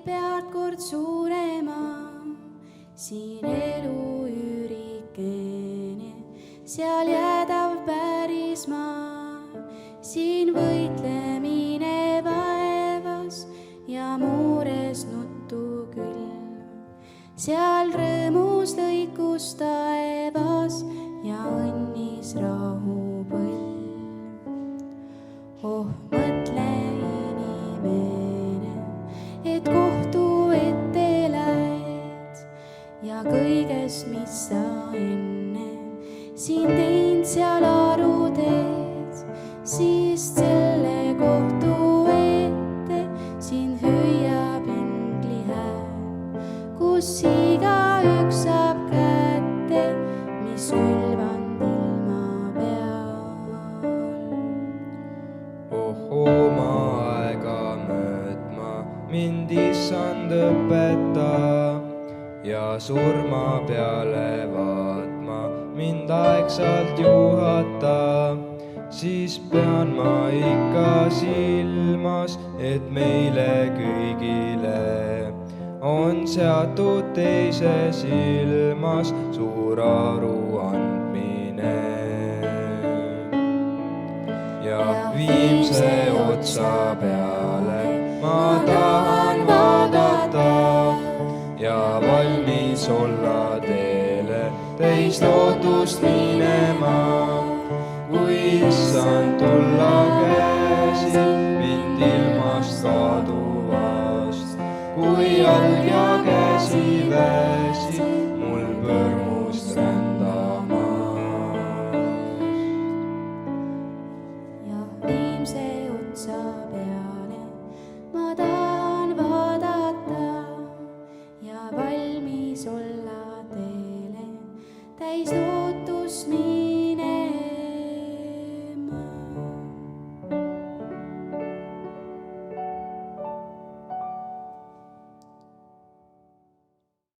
pead kord suurema, siin elu üürikene, seal jäädav päris maa, siin võitlemine vaevas ja muures nuttu külm, seal rõõmus lõikus taevas ja õnnis rahupõlv. Oh, mõtle inimene, et kohtu ette lähed ja kõigest, mis sa enne siin teinud, seal aru teed, siis selle kohtu ette sind hüüab ingli hääl, kus igaüks saab kätte, mis külvand ilma peal. Oma aega möödma mind issand õpeta ja surma peale vaatma mind aegsalt juhata, siis pean ma ikka silmas, et meile kõigile on seatud teises ilmas suur aruandmine. Ja viimse otsa peale ma tahan vaadata ja valmis olla teele teist lootust minema.